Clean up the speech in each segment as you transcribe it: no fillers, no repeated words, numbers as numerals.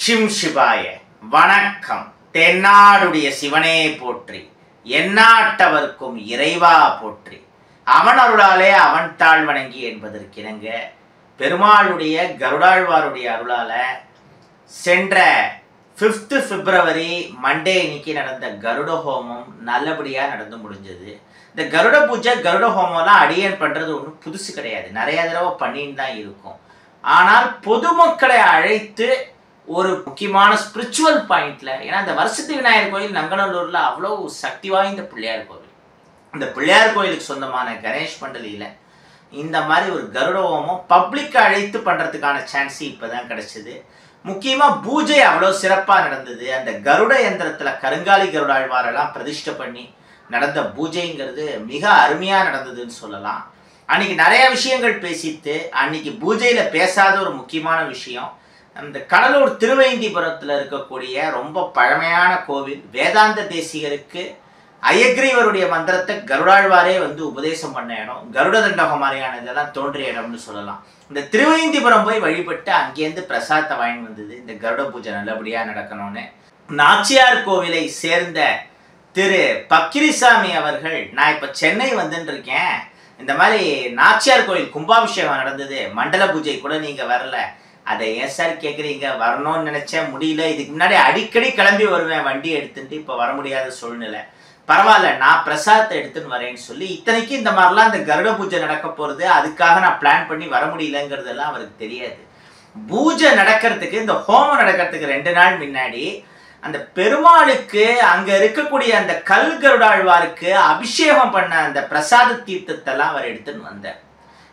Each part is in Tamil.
ஷிம் சிவாய வணக்கம். தென்னாடுடைய சிவனே போற்றி, எந்நாட்டவர்க்கும் இறைவா போற்றி, அவன் அருளாலே அவன் தாழ் வணங்கி என்பதற்கிணங்க பெருமாளுடைய கருடாழ்வாருடைய அருளால சென்ற 5th February மண்டே இன்னைக்கு நடந்த கருட ஹோமம் நல்லபடியாக நடந்து முடிஞ்சது. இந்த கருட பூஜை கருட ஹோமம்லாம் அடியேன் பண்ணுறது ஒன்றும் புதுசு கிடையாது, நிறைய தடவை பண்ணின்னு தான் இருக்கும். ஆனால் பொதுமக்களை அழைத்து ஒரு முக்கியமான ஸ்பிரிச்சுவல் பாயிண்ட்ல, ஏன்னா இந்த வருஷத்து விநாயகர் கோயில் நங்கநல்லூர்ல அவ்வளோ சக்தி வாய்ந்த பிள்ளையார் கோவில். இந்த பிள்ளையார் கோயிலுக்கு சொந்தமான கணேஷ் மண்டலியில் இந்த மாதிரி ஒரு கருட ஹோமம் பப்ளிக்கை அழைத்து பண்ணுறதுக்கான சான்ஸ் இப்போ தான் கிடச்சிது. முக்கியமாக பூஜை அவ்வளோ சிறப்பாக நடந்தது. அந்த கருட யந்திரத்தில் கருங்காலி கருடாழ்வாரெல்லாம் பிரதிஷ்டை பண்ணி நடந்த பூஜைங்கிறது மிக அருமையாக நடந்ததுன்னு சொல்லலாம். அன்றைக்கி நிறைய விஷயங்கள் பேசிட்டு, அன்றைக்கி பூஜையில் பேசாத ஒரு முக்கியமான விஷயம், அந்த கடலூர் திருவைந்தீபுரத்தில் இருக்கக்கூடிய ரொம்ப பழமையான கோவில், வேதாந்த தேசிகருக்கு அயக்ரீவருடைய மந்திரத்தை கருடாழ்வாரே உபதேசம் பண்ண இடம், கருட தண்டகம் மாதிரியான இதெல்லாம் தோன்றிய இடம்னு சொல்லலாம். இந்த திருவைந்தீபுரம் போய் வழிபட்டு அங்கேருந்து பிரசாதத்தை வாங்கி வந்தது. இந்த கருட பூஜை நல்லபடியாக நடக்கணும்னு நாச்சியார் கோவிலை சேர்ந்த திரு பக்கிரிசாமி அவர்கள், நான் இப்போ சென்னை வந்துட்டு இருக்கேன், இந்த மாதிரி நாச்சியார் கோயில் கும்பாபிஷேகம் நடந்தது, மண்டல பூஜை கூட நீங்கள் வரல, அதை ஏன் சார் கேட்குறீங்க? வரணும்னு நினச்சேன், முடியல. இதுக்கு முன்னாடி அடிக்கடி கிளம்பி வருவேன் வண்டி எடுத்துட்டு, இப்போ வர முடியாத சூழ்நிலை, பரவாயில்ல நான் பிரசாதத்தை எடுத்துன்னு வரேன்னு சொல்லி, இத்தனைக்கு இந்த மாதிரிலாம் இந்த கருட பூஜை நடக்க போகிறது, அதுக்காக நான் பிளான் பண்ணி வர முடியலங்கிறதெல்லாம் அவருக்கு தெரியாது. பூஜை நடக்கிறதுக்கு, இந்த ஹோமம் நடக்கிறதுக்கு 2 நாள் முன்னாடி அந்த பெருமாளுக்கு அங்கே இருக்கக்கூடிய அந்த கல் கருடாழ்வாருக்கு அபிஷேகம் பண்ண அந்த பிரசாத தீர்த்தத்தெல்லாம் அவர் எடுத்துன்னு வந்தார்.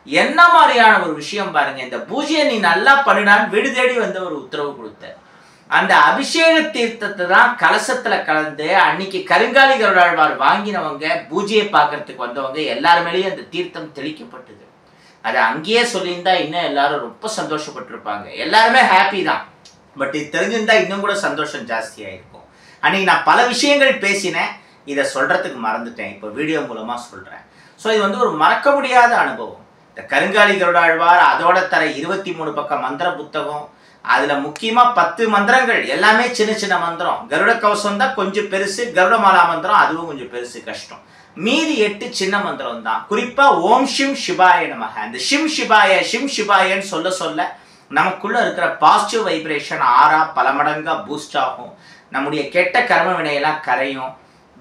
என்ன மாதிரியான ஒரு விஷயம் பாருங்க. இந்த பூஜையை நீ நல்லா பண்ணினான்னு வீடு தேடி ஒரு உத்தரவு கொடுத்தார். அந்த அபிஷேக தீர்த்தத்தை தான் கலசத்துல கலந்து அன்னைக்கு கருங்காலி கருடாழ்வார் வாங்கினவங்க, பூஜையை பார்க்கறதுக்கு வந்தவங்க எல்லாருமேலேயும் அந்த தீர்த்தம் தெளிக்கப்பட்டது. அதை அங்கேயே சொல்லியிருந்தா இன்னும் எல்லாரும் ரொம்ப சந்தோஷப்பட்டிருப்பாங்க, எல்லாருமே ஹாப்பி தான். பட் இது தெரிஞ்சிருந்தா இன்னும் கூட சந்தோஷம் ஜாஸ்தியாக இருக்கும். அன்னைக்கு நான் பல விஷயங்கள் பேசினேன், இதை சொல்றதுக்கு மறந்துட்டேன், இப்போ வீடியோ மூலமா சொல்றேன். ஸோ இது ஒரு மறக்க முடியாத அனுபவம். இந்த கருங்காலி கருடாழ்வார், அதோட தர 23 பக்கம் மந்திர புத்தகம், அதில் முக்கியமாக 10 மந்திரங்கள், எல்லாமே சின்ன சின்ன மந்திரம். கருட கவசம் தான் கொஞ்சம் பெருசு, கருடமாலா மந்திரம் அதுவும் கொஞ்சம் பெருசு கஷ்டம், மீதி 8 சின்ன மந்திரம் தான். குறிப்பாக ஓம் ஷிம் சிவாய நமக, அந்த ஷிம் சிவாயன்னு சொல்ல சொல்ல நமக்குள்ளே இருக்கிற பாசிட்டிவ் வைப்ரேஷன் ஆறா பல மடங்காக பூஸ்ட் ஆகும், நம்முடைய கெட்ட கர்ம வினையெல்லாம் கரையும்.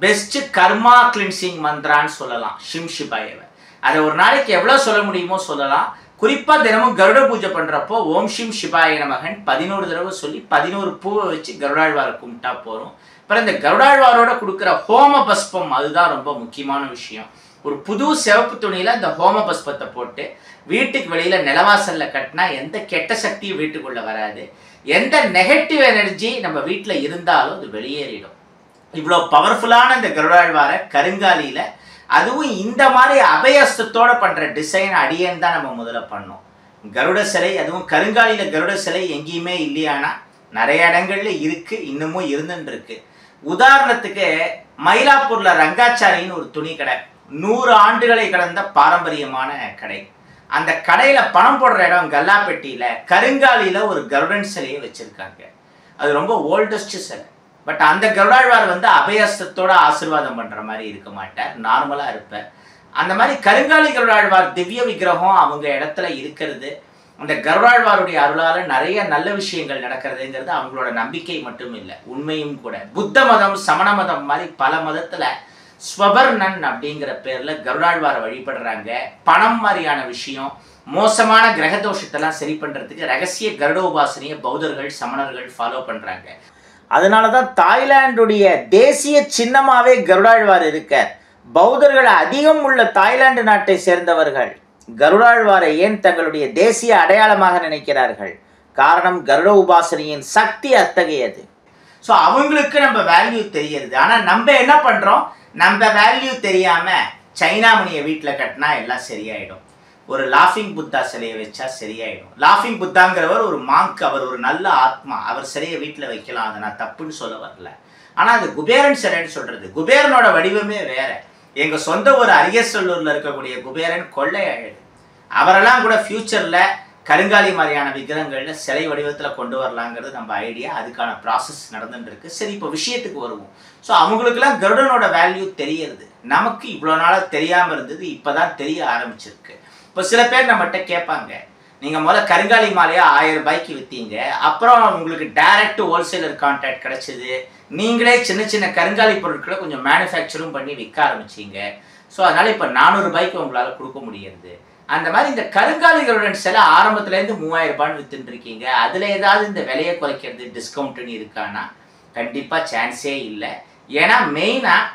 பெஸ்ட் கர்மா கிளின்சிங் மந்திரான்னு சொல்லலாம் ஷிம் சிவாயவை. அதை ஒரு நாளைக்கு எவ்வளோ சொல்ல முடியுமோ சொல்லலாம். குறிப்பாக தினமும் கருட பூஜை பண்ணுறப்போ ஓம் ஷிம் சிவாய நமகன் 11 தடவை சொல்லி 11 பூவை வச்சு கருடாழ்வாரை கும்பிட்டா போகிறோம். அப்புறம் இந்த கருடாழ்வாரோட கொடுக்குற ஹோம பஸ்பம், அதுதான் ரொம்ப முக்கியமான விஷயம். ஒரு புது சிவப்பு துணியில் இந்த ஹோம பஸ்பத்தை போட்டு வீட்டுக்கு வெளியில் நிலவாசலில் கட்டினா எந்த கெட்ட சக்தியும் வீட்டுக்குள்ளே வராது, எந்த நெகட்டிவ் எனர்ஜி நம்ம வீட்டில் இருந்தாலும் அது வெளியேறிடும். இவ்வளோ பவர்ஃபுல்லான இந்த கருடாழ்வாரை கருங்காலியில், அதுவும் இந்த மாதிரி அபயஸ்தத்தோடு பண்ணுற டிசைன் அடியேன்னு தான் நம்ம முதல்ல பண்ணோம். கருட சிலை, அதுவும் கருங்காலியில் கருட சிலை எங்கேயுமே இல்லையானா நிறைய இடங்கள்ல இருக்குது, இன்னமும் இருந்துன்னு இருக்கு. உதாரணத்துக்கு மயிலாப்பூரில் ரங்காச்சாரின்னு ஒரு துணி கடை, 100 ஆண்டுகளை கடந்த பாரம்பரியமான கடை. அந்த கடையில் பணம் போடுற இடம் கல்லாப்பெட்டியில் கருங்காலியில் ஒரு கருடன் சிலையை வச்சுருக்காங்க. அது ரொம்ப ஓல்டஸ்ட் சிலை. பட் அந்த கருடாழ்வார் அபயஸ்தத்தோட ஆசீர்வாதம் பண்ணுற மாதிரி இருக்க மாட்டார், நார்மலாக இருப்பார். அந்த மாதிரி கருங்காலி கருடாழ்வார் திவ்ய விக்கிரகம் அவங்க இடத்துல இருக்கிறது, அந்த கருடாழ்வாருடைய அருளால் நிறைய நல்ல விஷயங்கள் நடக்கிறதுங்கிறது அவங்களோட நம்பிக்கை மட்டும் இல்லை, உண்மையும் கூட. புத்த மதம், சமண மதம் மாதிரி பல மதத்தில் ஸ்வபர்ணன் அப்படிங்கிற பேரில் கருடாழ்வாரை வழிபடுறாங்க. பணம் மாதிரியான விஷயம், மோசமான கிரகதோஷத்தெல்லாம் சரி பண்ணுறதுக்கு ரகசிய கருட உபாசனையை பௌத்தர்கள், சமணர்கள் ஃபாலோ பண்ணுறாங்க. அதனால தான் தாய்லாண்டுடைய தேசிய சின்னமாகவே கருடாழ்வார் இருக்கார். பௌத்தர்கள் அதிகம் உள்ள தாய்லாந்து நாட்டை சேர்ந்தவர்கள் கருடாழ்வாரை ஏன் தங்களுடைய தேசிய அடையாளமாக நினைக்கிறார்கள்? காரணம் கருட உபாசனையின் சக்தி அத்தகையது. ஸோ அவங்களுக்கு நம்ம வேல்யூ தெரியுது. ஆனால் நம்ம என்ன பண்ணுறோம், நம்ம வேல்யூ தெரியாமல் சைனாமணியை வீட்டில் கட்டினா எல்லாம் சரியாயிடும், ஒரு லாஃபிங் புத்தா சிலையை வச்சா சரியாயிடும். லாஃபிங் புத்தாங்கிறவர் ஒரு மாங்க், அவர் ஒரு நல்ல ஆத்மா, அவர் சிலையை வீட்டில் வைக்கலாம், அதை நான் தப்புன்னு சொல்ல வரல. ஆனால் அது குபேரன் சிலைன்னு சொல்கிறது, குபேரனோட வடிவமே வேறு. எங்கள் சொந்த ஒரு அரியசல்லூரில் இருக்கக்கூடிய குபேரன் கொள்ளையாயிடு, அவரெல்லாம் கூட ஃப்யூச்சரில் கருங்காலி மாதிரியான விக்கிரகங்கள்ல சிலை வடிவத்தில் கொண்டு வரலாங்கிறது நம்ம ஐடியா. அதுக்கான ப்ராசஸ் நடந்துட்டு இருக்கு. சரி, இப்போ விஷயத்துக்கு வருவோம். ஸோ அவங்களுக்குலாம் கருடனோட வேல்யூ தெரியறது, நமக்கு இவ்வளோ நாளாக தெரியாமல் இருந்தது, இப்போ தான் தெரிய ஆரம்பிச்சிருக்கு. இப்போ சில பேர் நம்மகிட்ட கேட்பாங்க, நீங்கள் முதல்ல கருங்காலி மாலையை 1000 ரூபாய்க்கு விற்றீங்க, அப்புறம் உங்களுக்கு டைரக்ட் ஹோல்சேலர் கான்ட்ராக்ட் கிடச்சிது, நீங்களே சின்ன சின்ன கருங்காலி பொருட்களை கொஞ்சம் மேனுஃபேக்சரும் பண்ணி விற்க ஆரம்பிச்சிங்க. ஸோ அதனால் இப்போ 400 ரூபாய்க்கு உங்களால் கொடுக்க முடியாது. அந்த மாதிரி இந்த கருங்காலிகளுடன் சில ஆரம்பத்துலேருந்து 3000 ரூபான்னு வித்துட்டு இருக்கீங்க. அதில் ஏதாவது இந்த விலையை குறைக்கிறது டிஸ்கவுண்ட்டுன்னு இருக்கானா? கண்டிப்பாக சான்ஸே இல்லை. ஏன்னா மெயினாக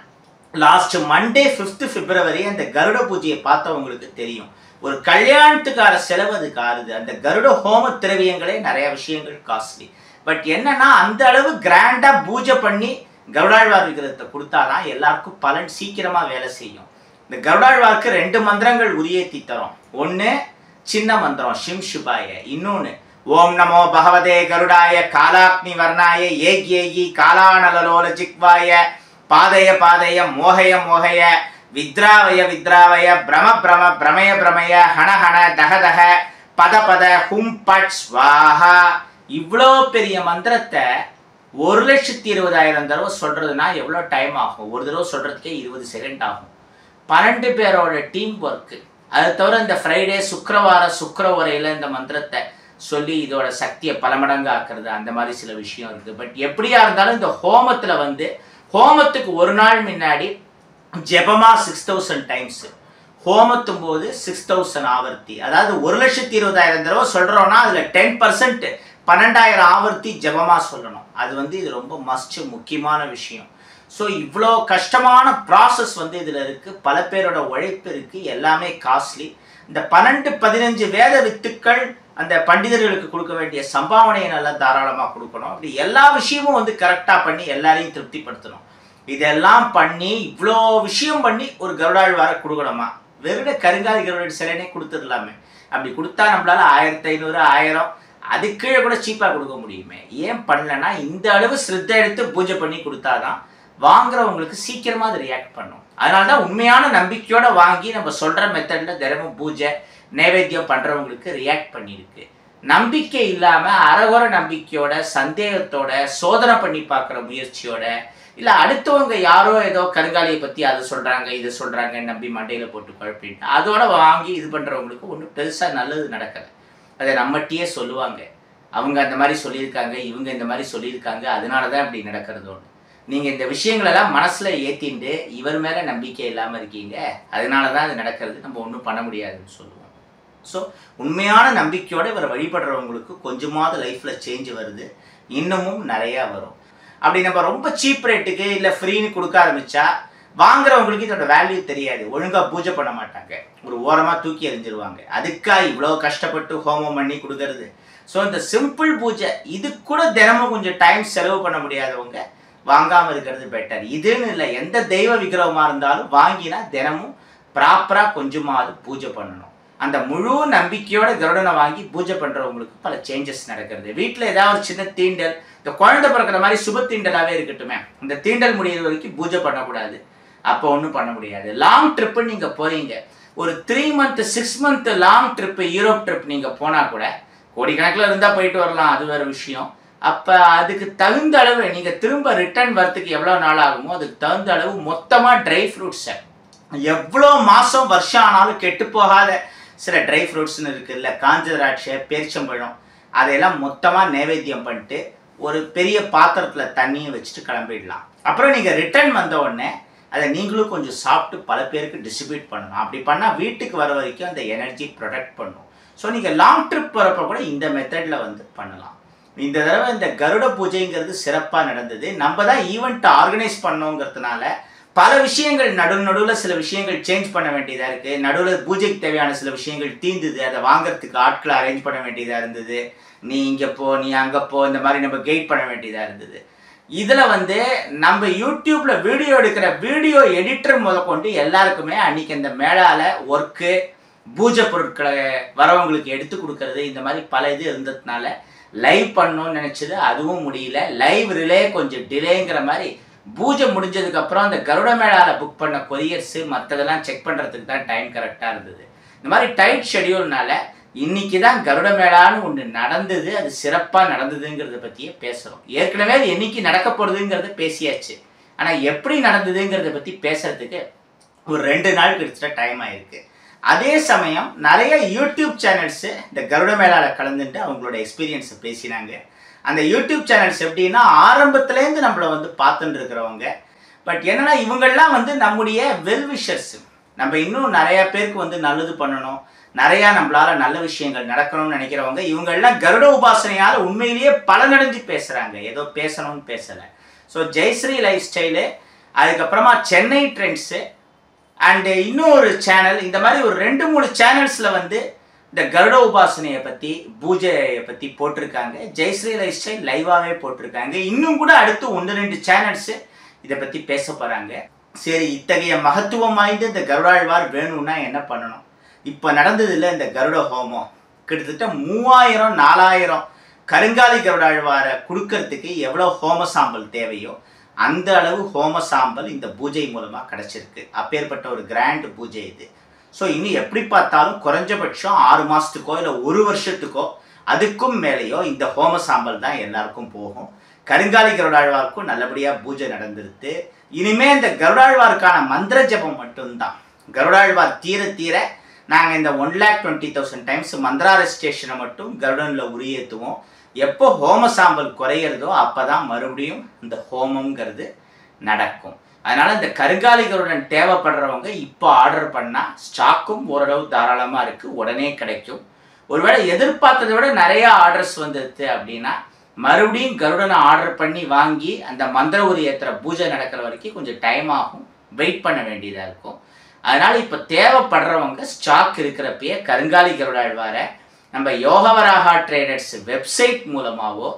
லாஸ்ட் மண்டே 5th February அந்த கருட பூஜையை பார்த்தவங்களுக்கு தெரியும். ஒரு கல்யாணத்துக்கார செலவு அதுக்கு ஆறுது. அந்த கருட ஹோம திரவியங்களே நிறைய விஷயங்கள் காஸ்ட்லி. பட் என்னன்னா அந்த அளவு கிராண்டா பூஜை பண்ணி கருடாழ்வார் விக்கிரகத்தை கொடுத்தாதான் எல்லாருக்கும் பலன் சீக்கிரமா வேலை செய்யும். இந்த கருடாழ்வாருக்கு 2 மந்திரங்கள் உரியேத்தி தரும். ஒன்று சின்ன மந்திரம் ஷிம் ஷுபாய, இன்னொன்று ஓம் நமோ பகவதே கருடாய காலாக்னி வர்ணாய ஏகி காலானலலோல ஜிக்வாய பாதய பாதய மோகய மோகய வித்ராவய வித்ராவய பிரம பிரம பிரமய பிரமய ஹன ஹன தக தக பத பத ஹும் பட் ஸ்வாஹா. இவ்வளோ பெரிய மந்திரத்தை 1,20,000 தடவை சொல்றதுன்னா எவ்வளோ டைம் ஆகும்? ஒரு தடவை சொல்றதுக்கே 20 செகண்ட் ஆகும். 12 பேரோட டீம் ஒர்க்கு. அது தவிர இந்த ஃப்ரைடே சுக்கர உரையில் இந்த மந்திரத்தை சொல்லி இதோட சக்தியை பல மடங்கு ஆக்குறது, அந்த மாதிரி சில விஷயம் இருக்குது. பட் எப்படியா இருந்தாலும் இந்த ஹோமத்தில் வந்து ஹோமத்துக்கு ஒரு நாள் முன்னாடி ஜெபமா 6000 டைம்ஸ், ஹோமத்தும் போது 6000 ஆவர்த்தி. அதாவது 1,20,000 தடவை சொல்கிறோன்னா அதில் 10% 12,000 ஆவர்த்தி ஜெபமா சொல்லணும். அது வந்து இது ரொம்ப மஸ்ட் முக்கியமான விஷயம். ஸோ இவ்வளோ கஷ்டமான ப்ராசஸ் வந்து இதில் இருக்குது. பல பேரோட உழைப்பு இருக்குது. எல்லாமே காஸ்ட்லி. இந்த 12-15 வேத வித்துக்கள் அந்த பண்டிதர்களுக்கு கொடுக்க வேண்டிய சம்பாவனையை நல்லா தாராளமாக கொடுக்கணும். அப்படி எல்லா விஷயமும் வந்து கரெக்டாக பண்ணி எல்லாரையும் திருப்திப்படுத்தணும். இதெல்லாம் பண்ணி இவ்வளோ விஷயம் பண்ணி ஒரு கருடாழ்வார கொடுக்கணுமா? வெறும் கருங்காலி கருட சிலைனே கொடுத்துடலாமே. அப்படி கொடுத்தா நம்மளால 1500 1000 அது கீழே கூட சீப்பாக கொடுக்க முடியுமே. ஏன் பண்ணலன்னா இந்த அளவு ஸ்ரத்தை எடுத்து பூஜை பண்ணி கொடுத்தாதான் வாங்குறவங்களுக்கு சீக்கிரமாக அது ரியாக்ட் பண்ணும். அதனால தான் உண்மையான நம்பிக்கையோட வாங்கி நம்ம சொல்கிற மெத்தடில் தினமும் பூஜை நைவேத்தியம் பண்ணுறவங்களுக்கு ரியாக்ட் பண்ணியிருக்கு. நம்பிக்கை இல்லாமல் அறகுற நம்பிக்கையோட சந்தேகத்தோட சோதனை பண்ணி பார்க்குற முயற்சியோட, இல்லை அடுத்தவங்க யாரோ ஏதோ கருங்காலியை பற்றி அதை சொல்கிறாங்க இதை சொல்கிறாங்கன்னு நம்பி மண்டையில் போட்டு குழப்பிட்டு அதோட வாங்கி இது பண்ணுறவங்களுக்கு ஒன்றும் பெருசாக நல்லது நடக்கலை. அதை நம்மகிட்டயே சொல்லுவாங்க, அவங்க அந்த மாதிரி சொல்லியிருக்காங்க, இவங்க இந்த மாதிரி சொல்லியிருக்காங்க, அதனால தான் இப்படி நடக்கிறது. ஒன்று நீங்கள் இந்த விஷயங்களெல்லாம் மனசில் ஏற்றிண்டு இவர் மேலே நம்பிக்கை இல்லாமல் இருக்கீங்க, அதனால தான் அது நடக்கிறது, நம்ம ஒன்றும் பண்ண முடியாதுன்னு சொல்லுவோம். ஸோ உண்மையான நம்பிக்கையோடு இவரை வழிபடுறவங்களுக்கு கொஞ்சமாவது லைஃப்பில் சேஞ்ச் வருது, இன்னமும் நிறையா வரும். அப்படி நம்ம ரொம்ப சீப் ரேட்டுக்கு இல்லை ஃப்ரீன்னு கொடுக்க ஆரம்பித்தா வாங்குறவங்களுக்கு இதோட வேல்யூ தெரியாது. ஒழுங்காக பூஜை பண்ண மாட்டாங்க, ஒரு ஓரமாக தூக்கி எறிஞ்சிருவாங்க. அதுக்காக இவ்வளோ கஷ்டப்பட்டு ஹோமம் பண்ணி கொடுக்கறது. ஸோ இந்த சிம்பிள் பூஜை இது கூட தினமும் கொஞ்சம் டைம் செலவு பண்ண முடியாதவங்க வாங்காமல் இருக்கிறது பெட்டர். இதுன்னு இல்லை, எந்த தெய்வ விக்கிரகமாக இருந்தாலும் வாங்கினா தினமும் ப்ராப்பராக கொஞ்சமாவது பூஜை பண்ணணும். அந்த முழு நம்பிக்கையோட கருடனை வாங்கி பூஜை பண்ணுறவங்களுக்கு பல சேஞ்சஸ் நடக்கிறது. வீட்டில் ஏதாவது ஒரு சின்ன தீண்டல், இந்த குழந்தை பிறக்கிற மாதிரி சுப தீண்டலாகவே இருக்கட்டுமே, இந்த தீண்டல் முடிகிற வரைக்கும் பூஜை பண்ணக்கூடாது, அப்போ ஒன்றும் பண்ண முடியாது. லாங் ட்ரிப்புன்னு நீங்கள் போகிறீங்க, ஒரு 3 month 6 month long trip, Europe trip நீங்கள் போனால் கூட கோடிக்கணக்கில் இருந்தால் போயிட்டு வரலாம், அது வேறு விஷயம். அப்போ அதுக்கு தகுந்த அளவு நீங்கள் திரும்ப ரிட்டர்ன் வரத்துக்கு எவ்வளோ நாள் ஆகுமோ அதுக்கு தகுந்த அளவு மொத்தமாக ட்ரை ஃப்ரூட்ஸை, எவ்வளோ மாதம் வருஷம் ஆனாலும் கெட்டு போகாத சில ட்ரை ஃப்ரூட்ஸ்னு இருக்குது, இல்லை காஞ்ச திராட்சை, பேரிச்சம்பழம், அதையெல்லாம் மொத்தமாக நைவேத்தியம் பண்ணிட்டு ஒரு பெரிய பாத்திரத்தில் தண்ணியை வச்சுட்டு கிளம்பிடலாம். அப்புறம் நீங்கள் ரிட்டர்ன் வந்த உடனே அதை நீங்களும் கொஞ்சம் சாப்பிட்டு பல பேருக்கு டிஸ்ட்ரிபியூட் பண்ணணும். அப்படி பண்ணால் வீட்டுக்கு வர வரைக்கும் அந்த எனர்ஜி ப்ரொடெக்ட் பண்ணும். ஸோ நீங்கள் லாங் ட்ரிப் போகிறப்ப கூட இந்த மெத்தடில் வந்து பண்ணலாம். இந்த தடவை இந்த கருட பூஜைங்கிறது சிறப்பாக நடந்தது. நம்ம தான் ஈவெண்ட் ஆர்கனைஸ் பண்ணோங்கிறதுனால பல விஷயங்கள் நடுவில் சில விஷயங்கள் சேஞ்ச் பண்ண வேண்டியதாக இருக்குது. நடுவில் பூஜைக்கு தேவையான சில விஷயங்கள் தீர்ந்துது, அதை வாங்கிறதுக்கு ஆட்களை அரேஞ்ச் பண்ண வேண்டியதாக இருந்தது. நீ இங்கே போ, நீ அங்கே போ, இந்த மாதிரி நம்ம கைட் பண்ண வேண்டியதாக இருந்தது. இதில் வந்து நம்ம யூடியூப்பில் வீடியோ எடுக்கிற வீடியோ எடிட்டர் முதற்கொண்டு எல்லாருக்குமே அன்றைக்கி அந்த மேலால் ஒர்க்கு, பூஜை பொருட்களை வரவங்களுக்கு எடுத்து கொடுக்கறது, இந்த மாதிரி பல இது இருந்ததுனால லைவ் பண்ணணும்னு நினச்சது அதுவும் முடியல. லைவ் ரிலே கொஞ்சம் டிலேங்கிற மாதிரி பூஜை முடிஞ்சதுக்கப்புறம் அந்த கருட மேலால் புக் பண்ண கொரியர்ஸு மற்றதெல்லாம் செக் பண்ணுறதுக்கு தான் டைம் கரெக்டாக இருந்தது. இந்த மாதிரி டைட் ஷெடியூல்னால இன்னைக்கு தான் கருட மேளான்னு ஒன்று நடந்தது, அது சிறப்பாக நடந்ததுங்கிறத பற்றியே பேசுகிறோம். ஏற்கனவே அது என்னைக்கு நடக்க போகிறதுங்கிறத பேசியாச்சு. ஆனால் எப்படி நடந்ததுங்கிறத பற்றி பேசுகிறதுக்கு ஒரு 2 நாள் கிட்டத்தட்ட டைம் ஆயிருக்கு. அதே சமயம் நிறைய யூடியூப் சேனல்ஸு இந்த கருட மேளாவில் கலந்துட்டு அவங்களோட எக்ஸ்பீரியன்ஸை பேசினாங்க. அந்த யூடியூப் சேனல்ஸ் எப்படின்னா ஆரம்பத்துலேருந்து நம்மளை வந்து பார்த்துட்டு இருக்கிறவங்க. பட் என்னன்னா இவங்கெல்லாம் வந்து நம்முடைய வெல்விஷர்ஸ். நம்ம இன்னும் நிறைய பேருக்கு வந்து நல்லது பண்ணணும், நிறையா நம்மளால நல்ல விஷயங்கள் நடக்கணும்னு நினைக்கிறவங்க. இவங்கெல்லாம் கருட உபாசனையால் உண்மையிலேயே பலனடைஞ்சு பேசுகிறாங்க, ஏதோ பேசணும்னு பேசலை. ஸோ ஜெயஸ்ரீ லைஃப் ஸ்டைலு, அதுக்கப்புறமா சென்னை ட்ரெண்ட்ஸு அண்டு இன்னொரு சேனல், இந்த மாதிரி ஒரு 2-3 சேனல்ஸில் வந்து இந்த கருட உபாசனையை பற்றி பூஜையை பற்றி போட்டிருக்காங்க. ஜெயஸ்ரீ லைஃப் ஸ்டைல் லைவாகவே போட்டிருக்காங்க. இன்னும் கூட அடுத்து 1-2 சேனல்ஸு இதை பற்றி பேச போகிறாங்க. சரி, இத்தகைய மகத்துவம் வாய்ந்த இந்த கருடாழ்வார் வேணும்னா என்ன பண்ணணும்? இப்போ நடந்ததில்லை இந்த கருட ஹோமம், கிட்டத்தட்ட 3000-4000 கருங்காலி கருடாழ்வாரை கொடுக்கறதுக்கு எவ்வளோ ஹோம சாம்பல் தேவையோ அந்த அளவு ஹோம சாம்பல் இந்த பூஜை மூலமாக கிடச்சிருக்கு. அப்பேற்பட்ட ஒரு கிராண்ட் பூஜை இது. ஸோ இன்னும் எப்படி பார்த்தாலும் குறைஞ்சபட்சம் 6 மாதத்துக்கோ இல்லை 1 வருஷத்துக்கோ அதுக்கும் மேலேயோ இந்த ஹோம சாம்பல் தான் எல்லாருக்கும் போகும். கருங்காலி கருடாழ்வாருக்கும் நல்லபடியாக பூஜை நடந்துருது. இனிமேல் இந்த கருடாழ்வாருக்கான மந்திர ஜபம் மட்டும்தான். கருடாழ்வார் தீர தீர நாங்கள் இந்த 1,20,000 டைம்ஸ் மந்திரா ரெஜிஸ்ட்ரேஷனை மட்டும் கருடனில் உரியேற்றுவோம். எப்போ ஹோம சாம்பல் குறையிறதோ அப்போ தான் மறுபடியும் இந்த ஹோமங்கிறது நடக்கும். அதனால் இந்த கருங்காலி கருடன் தேவைப்படுறவங்க இப்போ ஆர்டர் பண்ணால் ஸ்டாக்கும் ஓரளவு தாராளமாக இருக்குது, உடனே கிடைக்கும். ஒருவேளை எதிர்பார்த்ததை விட நிறையா ஆர்டர்ஸ் வந்துடுது அப்படின்னா மறுபடியும் கருடனை ஆர்டர் பண்ணி வாங்கி அந்த மந்திர உரி ஏற்றுற பூஜை நடக்கிற வரைக்கும் கொஞ்சம் டைம் ஆகும், வெயிட் பண்ண வேண்டியதாக இருக்கும். அதனால் இப்போ தேவைப்படுறவங்க ஸ்டாக் இருக்கிறப்பயே கருங்காலி கருடாழ்வாரை நம்ம யோகவராகா ட்ரேடர்ஸ் வெப்சைட் மூலமாகவோ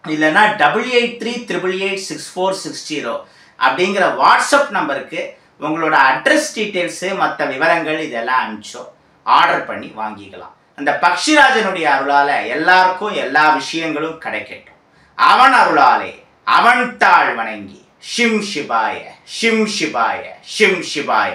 இல்லைன்னா 8838886460 அப்படிங்கிற வாட்ஸ்அப் நம்பருக்கு உங்களோட அட்ரஸ் டீட்டெயில்ஸு மற்ற விவரங்கள் இதெல்லாம் அனுப்பிச்சோ ஆர்டர் பண்ணி வாங்கிக்கலாம். அந்த பக்ஷிராஜனுடைய அருளால் எல்லாருக்கும் எல்லா விஷயங்களும் கிடைக்கட்டும். அவன் அருளாலே அவன் தாழ் வணங்கி ஷிம் சிவாய ஷிம் சிவாய ஷிம் சிவாய.